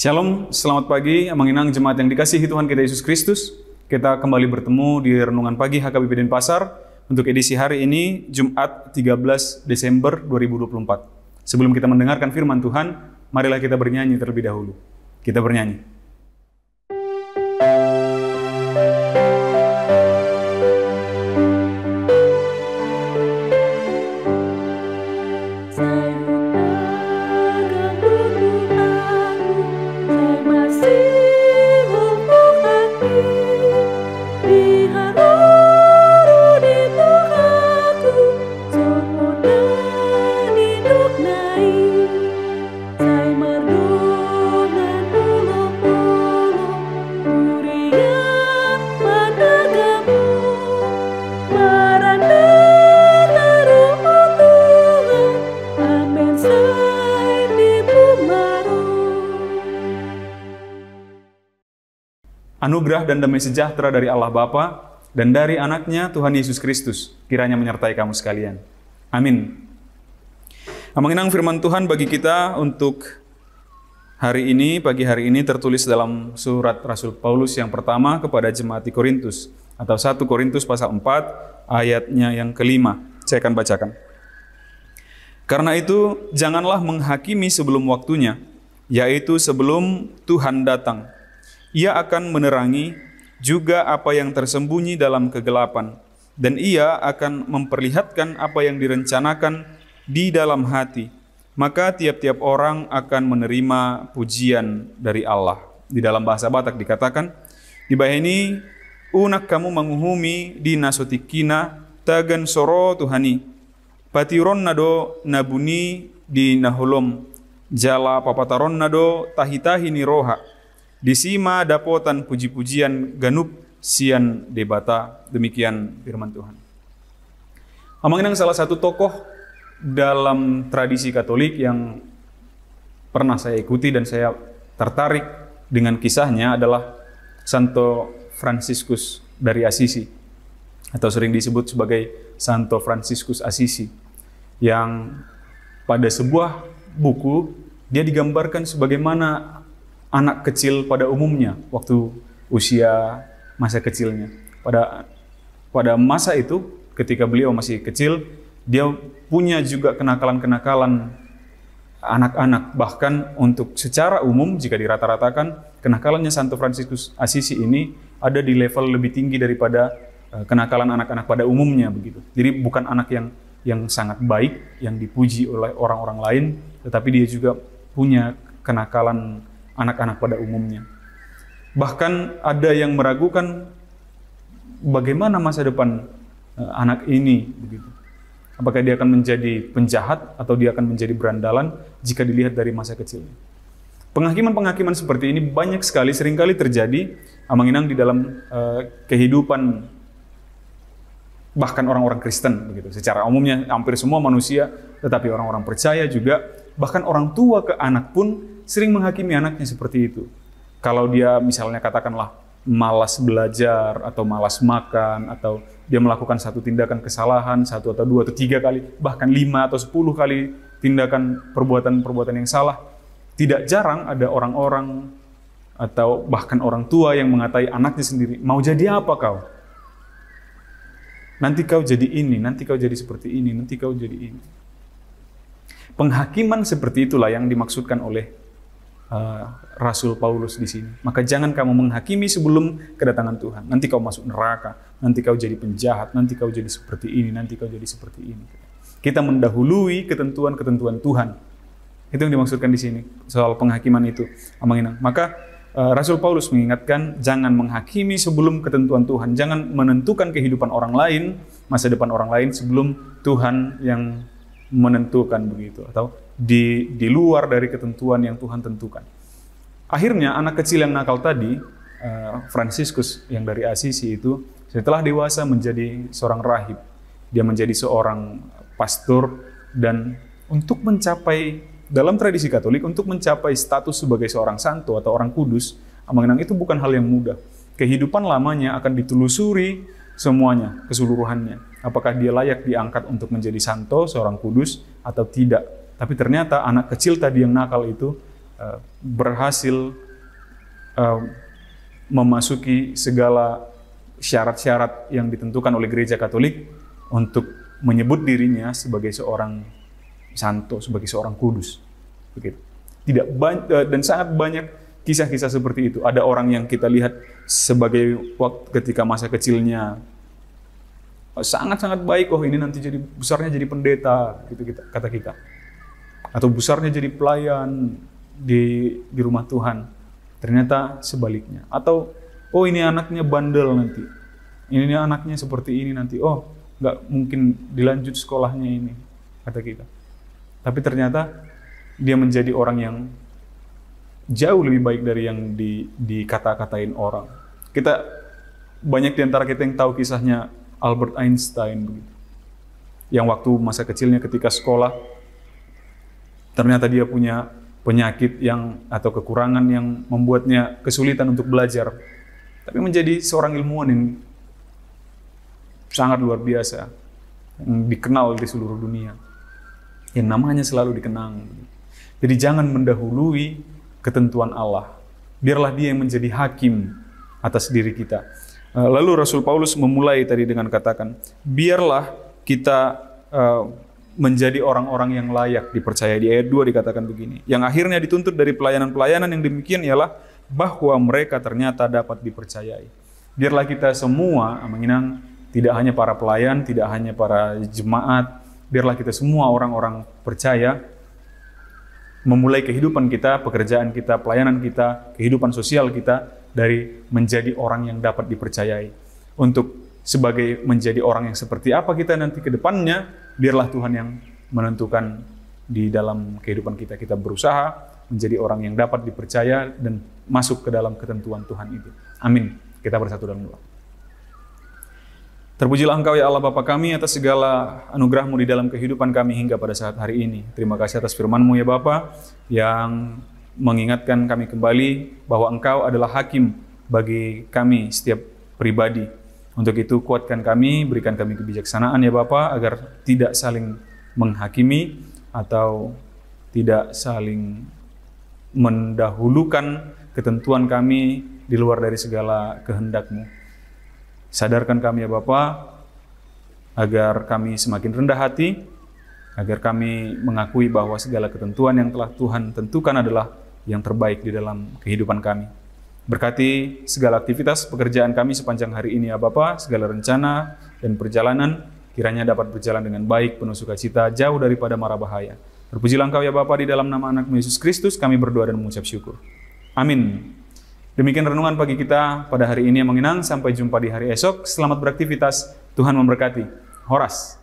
Shalom, selamat pagi, Amanginang jemaat yang dikasihi Tuhan kita Yesus Kristus. Kita kembali bertemu di Renungan Pagi HKBP Denpasar untuk edisi hari ini, Jumat 13 Desember 2024. Sebelum kita mendengarkan firman Tuhan, marilah kita bernyanyi terlebih dahulu. Kita bernyanyi. Anugerah dan damai sejahtera dari Allah Bapa dan dari anaknya Tuhan Yesus Kristus kiranya menyertai kamu sekalian. Amin. Amanginang firman Tuhan bagi kita untuk hari ini, pagi hari ini tertulis dalam surat Rasul Paulus yang pertama kepada jemaat di Korintus atau 1 Korintus pasal 4 ayatnya yang kelima. Saya akan bacakan. Karena itu janganlah menghakimi sebelum waktunya, yaitu sebelum Tuhan datang. Ia akan menerangi juga apa yang tersembunyi dalam kegelapan, dan ia akan memperlihatkan apa yang direncanakan di dalam hati. Maka tiap-tiap orang akan menerima pujian dari Allah. Di dalam bahasa Batak dikatakan, di bawah ini, unak kamu menguhumi di nasotikina tagan soro Tuhani. Patiron nado nabuni di nahulom. Jala papataron nado tahitahi ni roha. Disima dapotan puji-pujian ganup sian debata. Demikian firman Tuhan. Amanginang salah satu tokoh dalam tradisi Katolik yang pernah saya ikuti dan saya tertarik dengan kisahnya adalah Santo Fransiskus dari Assisi, atau sering disebut sebagai Santo Fransiskus Assisi, yang pada sebuah buku dia digambarkan sebagaimana anak kecil pada umumnya waktu usia masa kecilnya. Pada masa itu ketika beliau masih kecil, dia punya juga kenakalan-kenakalan anak-anak. Bahkan untuk secara umum jika dirata-ratakan, kenakalannya Santo Fransiskus Assisi ini ada di level lebih tinggi daripada kenakalan anak-anak pada umumnya begitu. Jadi bukan anak yang sangat baik, yang dipuji oleh orang-orang lain, tetapi dia juga punya kenakalan anak-anak pada umumnya. Bahkan ada yang meragukan bagaimana masa depan anak ini begitu. Apakah dia akan menjadi penjahat atau dia akan menjadi berandalan jika dilihat dari masa kecilnya. Penghakiman-penghakiman seperti ini banyak sekali, seringkali terjadi Amanginang di dalam kehidupan bahkan orang-orang Kristen begitu. Secara umumnya hampir semua manusia, tetapi orang-orang percaya juga, bahkan orang tua ke anak pun sering menghakimi anaknya seperti itu. Kalau dia misalnya katakanlah malas belajar atau malas makan, atau dia melakukan satu tindakan kesalahan, 1 atau 2 atau 3 kali, bahkan 5 atau 10 kali tindakan perbuatan-perbuatan yang salah, tidak jarang ada orang-orang atau bahkan orang tua yang mengatai anaknya sendiri, mau jadi apa kau? Nanti kau jadi ini, nanti kau jadi seperti ini, nanti kau jadi ini. Penghakiman seperti itulah yang dimaksudkan oleh Rasul Paulus di sini. Maka jangan kamu menghakimi sebelum kedatangan Tuhan. Nanti kau masuk neraka, nanti kau jadi penjahat, nanti kau jadi seperti ini, nanti kau jadi seperti ini. Kita mendahului ketentuan-ketentuan Tuhan. Itu yang dimaksudkan di sini soal penghakiman itu, Amanginang. Maka Rasul Paulus mengingatkan jangan menghakimi sebelum ketentuan Tuhan. Jangan menentukan kehidupan orang lain, masa depan orang lain sebelum Tuhan yang menentukan begitu, atau di luar dari ketentuan yang Tuhan tentukan. Akhirnya anak kecil yang nakal tadi, Fransiskus yang dari Assisi itu, setelah dewasa menjadi seorang rahib. Dia menjadi seorang pastor, dan untuk mencapai, dalam tradisi Katolik, untuk mencapai status sebagai seorang santo atau orang kudus, Amanginang itu bukan hal yang mudah. Kehidupan lamanya akan ditelusuri semuanya, keseluruhannya. Apakah dia layak diangkat untuk menjadi santo, seorang kudus, atau tidak. Tapi ternyata anak kecil tadi yang nakal itu berhasil memasuki segala syarat-syarat yang ditentukan oleh Gereja Katolik untuk menyebut dirinya sebagai seorang santo, sebagai seorang kudus. Begitu. Dan sangat banyak kisah-kisah seperti itu. Ada orang yang kita lihat sebagai waktu ketika masa kecilnya sangat-sangat baik, ini nanti besarnya jadi pendeta, gitu kata kita. Atau besarnya jadi pelayan di rumah Tuhan. Ternyata sebaliknya. Atau ini anaknya bandel nanti. Ini anaknya seperti ini nanti. Nggak mungkin dilanjut sekolahnya ini, kata kita. Tapi ternyata dia menjadi orang yang jauh lebih baik dari yang dikata-katain orang. Banyak di antara kita yang tahu kisahnya Albert Einstein begitu. Yang waktu masa kecilnya ketika sekolah, ternyata dia punya penyakit atau kekurangan yang membuatnya kesulitan untuk belajar. Tapi menjadi seorang ilmuwan yang sangat luar biasa, yang dikenal di seluruh dunia, yang namanya selalu dikenang. Jadi jangan mendahului ketentuan Allah. Biarlah Dia yang menjadi hakim atas diri kita. Lalu Rasul Paulus memulai tadi dengan katakan, biarlah kita menjadi orang-orang yang layak dipercaya. Di ayat 2 dikatakan begini, yang akhirnya dituntut dari pelayanan-pelayanan yang demikian ialah bahwa mereka ternyata dapat dipercayai. Biarlah kita semua, menginang, tidak hanya para pelayan, tidak hanya para jemaat, biarlah kita semua orang-orang percaya memulai kehidupan kita, pekerjaan kita, pelayanan kita, kehidupan sosial kita dari menjadi orang yang dapat dipercayai. Untuk sebagai menjadi orang yang seperti apa kita nanti ke depannya, biarlah Tuhan yang menentukan di dalam kehidupan kita. Kita berusaha menjadi orang yang dapat dipercaya dan masuk ke dalam ketentuan Tuhan itu. Amin. Kita bersatu dalam doa. Terpujilah Engkau ya Allah Bapa kami atas segala anugerah-Mu di dalam kehidupan kami hingga pada saat hari ini. Terima kasih atas firman-Mu ya Bapa yang mengingatkan kami kembali bahwa Engkau adalah hakim bagi kami setiap pribadi. Untuk itu kuatkan kami, berikan kami kebijaksanaan ya Bapa agar tidak saling menghakimi atau tidak saling mendahulukan ketentuan kami di luar dari segala kehendak-Mu. Sadarkan kami ya Bapa agar kami semakin rendah hati, agar kami mengakui bahwa segala ketentuan yang telah Tuhan tentukan adalah yang terbaik di dalam kehidupan kami. Berkati segala aktivitas pekerjaan kami sepanjang hari ini ya Bapa, segala rencana dan perjalanan kiranya dapat berjalan dengan baik, penuh sukacita, jauh daripada mara bahaya. Terpujilah Engkau ya Bapa, di dalam nama anak-Mu Yesus Kristus kami berdoa dan mengucap syukur. Amin. Demikian renungan pagi kita pada hari ini yang mengenang. Sampai jumpa di hari esok. Selamat beraktivitas. Tuhan memberkati. Horas.